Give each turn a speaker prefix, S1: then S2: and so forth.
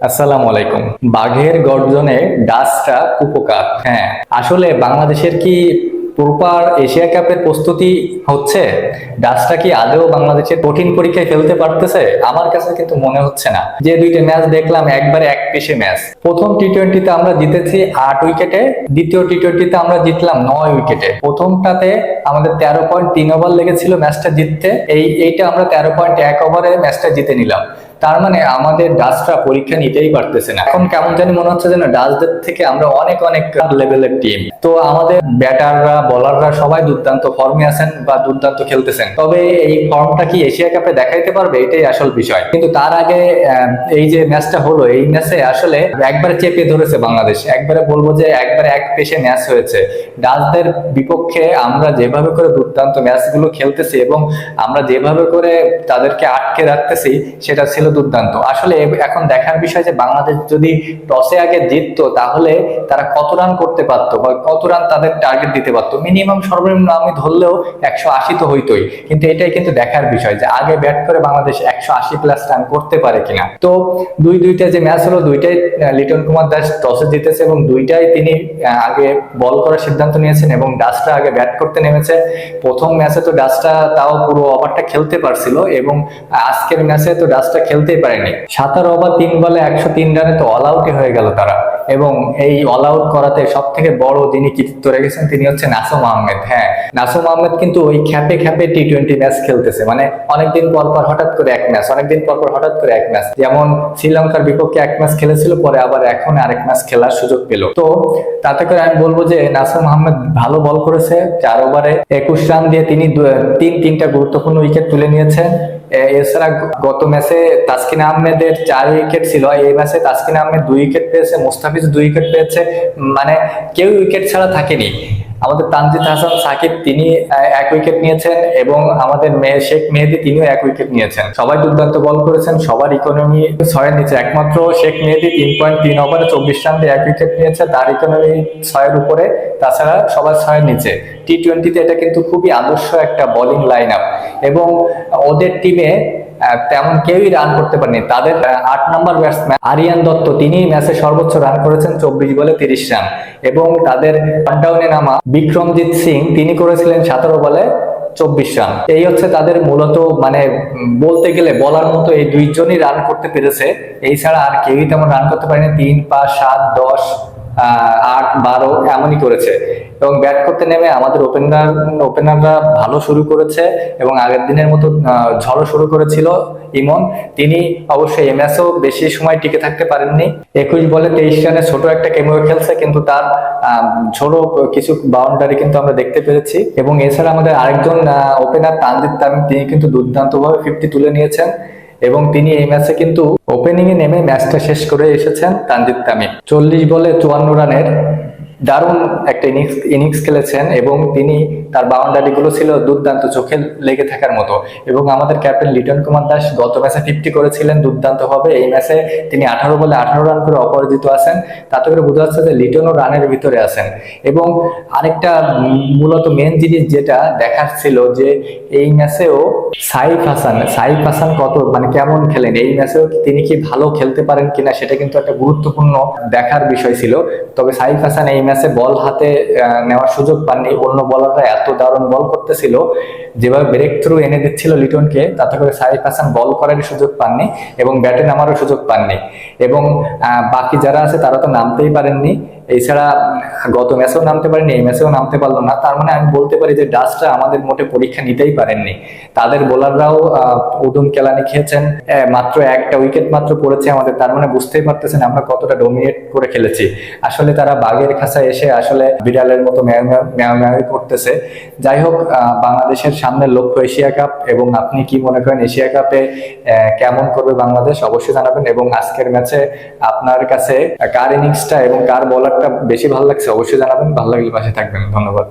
S1: আসসালামু আলাইকুম। বাঘের গর্জনে ডাচরা কুপোকাত। হ্যাঁ, আসলে বাংলাদেশের কি প্রপার এশিয়া কাপের প্রস্তুতি হচ্ছে? ডাচরা কি আদৌ বাংলাদেশের কঠিন পরীক্ষায় ফেলতে পারতেছে? আমার কাছে কিন্তু মনে হচ্ছে না। যে দুইটা ম্যাচ দেখলাম একবারে এক পেশে ম্যাচ। প্রথম টি-টোয়েন্টিতে আমরা জিতেছি 8 উইকেটে, দ্বিতীয় টি-টোয়েন্টিতে আমরা জিতলাম 9 উইকেটে। প্রথমটাতে আমাদের 13.3 ওভার লেগেছিল ম্যাচটা জিততে, এইটা আমরা 13.1 ওভারে ম্যাচটা জিতে নিলাম। তার মানে আমাদের ডাচরা পরীক্ষা নিতেই পারতেছে না। এখন কেমন জানি মনে হচ্ছে যেন ডাচদের থেকে আমরা অনেক অনেক লেভেলের টিম। তো আমাদের ব্যাটাররা বলাররা সবাই দুর্দান্ত ফর্মে আছেন বা দুর্দান্ত খেলতেছেন, তবে এই ফর্মটা কি এশিয়া কাপে দেখাইতে পারবে, এটাই আসল বিষয়। কিন্তু তার আগে এই যে ম্যাচটা হলো, এই ম্যাচে আসলে একবারে চেপে ধরেছে বাংলাদেশ। একবারে বলবো যে একবারে এক পেশে ম্যাচ হয়েছে। ডাচদের বিপক্ষে আমরা যেভাবে করে দুর্দান্ত ম্যাচগুলো খেলতেছি এবং আমরা যেভাবে করে তাদেরকে আটকে রাখতেছি, সেটা ছিল দুর্দান্ত। আসলে এখন দেখার বিষয় যে বাংলাদেশ যদি টসে আগে জিততো, তাহলে তারা কত রান করতে পারতো বা কত রান তাদের টার্গেট দিতে পারতো। মিনিমাম সর্বনিম্ন আমি ধরলেও 180 তো হইতোই, কিন্তু এটাই কিন্তু দেখার বিষয় যে আগে ব্যাট করে বাংলাদেশ 180+ রান করতে পারে কিনা। তো দুইটা যে ম্যাচ হলো, দুইটাই লিটন কুমার দাস টসে জিতেছে এবং দুইটাই তিনি আগে বল করার সিদ্ধান্ত নিয়েছেন এবং ডাচরা আগে ব্যাট করতে নেমেছে। প্রথম ম্যাচে তো ডাচরা তাও পুরো ওভারটা খেলতে পারছিল এবং আজকের ম্যাচে তো ডাচরা খেলতেই পারেনি। 17 ওভার 3 বলে 103 রানে তো অল আউটই হয়ে গেল তারা। এবং এই অল আউট করাতে সব থেকে বড় যিনি কৃতিত্ব রেখেছেন, তিনি হচ্ছে নাসুম আহমেদ। হ্যাঁ, নাসুম আহমেদ কিন্তু ওই খ্যাপে খ্যাপে টি-20 ম্যাচ খেলতেছে, মানে অনেকদিন পর পর হঠাৎ করে এক ম্যাচ, অনেকদিন পর পর হঠাৎ করে এক ম্যাচ। যেমন শ্রীলঙ্কার বিপক্ষে এক ম্যাচ খেলেছিল, পরে আবার এখন আরেক ম্যাচ খেলার সুযোগ পেল। তো তাতে করে আমি বলবো যে নাসুম আহমেদ ভালো বল করেছে। 4 ওভারে 21 রান দিয়ে তিনি তিনটা গুরুত্বপূর্ণ উইকেট তুলে নিয়েছেন। এছাড়া গত ম্যাচে তাসকিন আহমেদের 4 উইকেট ছিল, এই ম্যাচে তাসকিন আহমেদ 2 উইকেট পেয়েছে, মুস্তাফিজ 2 উইকেট পেয়েছে। মানে কেউ উইকেট ছাড়া থাকেনি। আমাদের তানজিদ হাসান সাকিব, তিনি 1 উইকেট নিয়েছেন এবং আমাদের শেখ মেহেদী, তিনিও 1 উইকেট নিয়েছেন। সবাই দুর্দান্ত বল করেছেন, সবার ইকোনমি 6-এর নিচে। একমাত্র শেখ মেহেদী 3.3 ওভারে 24 রান দিয়ে 1 উইকেট নিয়েছে, তার ইকোনমি 6-এর উপরে। তাছাড়া সবার 6-এর নিচে। টি-20তে এটা কিন্তু খুবই আদর্শ একটা বোলিং লাইন আপ এবং ওদের টিমে তেমন কেউই রান করতে পারেনি। তাদের 8 নম্বর ব্যাটসম্যান আরিয়ান দত্ত, তিনি ম্যাচে সর্বোচ্চ রান করেছেন 24 বলে 30 রান। এবং তাদের ডাউনে নামা বিক্রমজিৎ সিং, তিনি করেছিলেন 17 বলে 24 রান। এই হচ্ছে তাদের মূলত, মানে বলতে গেলে বলার মতো এই দুইজনই রান করতে পেরেছে। এই ছাড়া আর কেউই তেমন রান করতে পারেনি। 3, 5, 7, 10, 8, 12 এমনই করেছে। এবং ব্যাট করতে নেমে আমাদের ওপেনাররা ভালো শুরু করেছে এবং আগের দিনের মতো ঝড়ো শুরু করেছিল ইমন। তিনি অবশ্যই এই ম্যাচেও বেশি সময় টিকে থাকতে পারেননি। 21 বলে 23 রানে ছোট একটা কেমিও খেলছে, কিন্তু তার ছোট কিছু বাউন্ডারি কিন্তু আমরা দেখতে পেরেছি। এবং এছাড়া আমাদের আরেকজন ওপেনার তানজিদ তামিম, তিনি কিন্তু দুর্দান্তভাবে 50 তুলে নিয়েছেন এবং তিনি এই ম্যাচে কিন্তু ওপেনিং এ নেমে ম্যাচটা শেষ করে এসেছেন তানজিদ তামিম। 40 বলে 54 রানের দারুণ একটা ইনিংস খেলেছেন এবং তিনি, তার বাউন্ডারি গুলো ছিল দুর্দান্ত, চোখে লেগে থাকার মতো। এবং আমাদের ক্যাপ্টেন লিটন কুমার দাস গত ম্যাচে 50 করেছিলেন দুর্দান্ত ভাবে। এই ম্যাচে তিনি 18 বলে 18 রান করে অপরাজিত আছেন। তাতে করে বোঝা যাচ্ছে যে লিটনও রানের ভিতরে আছেন। এবং আরেকটা মূলত মেন জিনিস যেটা দেখার ছিল, যে এই ম্যাচেও সাইফ হাসান কত, মানে কেমন খেলেন এই ম্যাচেও, তিনি কি ভালো খেলতে পারেন কিনা, সেটা কিন্তু একটা গুরুত্বপূর্ণ দেখার বিষয় ছিল। তবে সাইফ হাসান এই ম্যাচে বল হাতে নেওয়ার সুযোগ পাননি। অন্য বলাররা এত দারুণ বল করতেছিল, যেভাবে ব্রেক থ্রু এনে দিচ্ছিল লিটনকে, তাতে করে সাইফ হাসান বল করার সুযোগ পাননি এবং ব্যাটে নামারও সুযোগ পাননি। এবং বাকি যারা আছে তারা তো নামতেই পারেননি। এছাড়া গত ম্যাচেও নামতে পারেনি, এই ম্যাচেও নামতে পারলো না। তার মানে আমি বলতে পারি যে ডাচরা আমাদের মোটে পরীক্ষা নিতেই পারেননি। তাদের বোলাররাও উদুম কেলানি খেয়েছেন, মাত্র একটা উইকেট মাত্র পড়েছে আমাদের। তার মানে বুঝতেই পারতেছেন আমরা কতটা ডমিনেট করে খেলেছি। আসলে তারা বাঘের খাঁচায় এসে আসলে বিড়ালের মতো ম্যাও ম্যাও করতেছে। যাই হোক, বাংলাদেশের সামনের লক্ষ্য এশিয়া কাপ। এবং আপনি কি মনে করেন এশিয়া কাপে কেমন করবে বাংলাদেশ, অবশ্যই জানাবেন। এবং আজকের ম্যাচে আপনার কাছে কার ইনিংসটা এবং কার বলারটা বেশি ভালো লাগছে, অবশ্যই জানাবেন। ভালো লাগলে পাশে থাকবেন। ধন্যবাদ।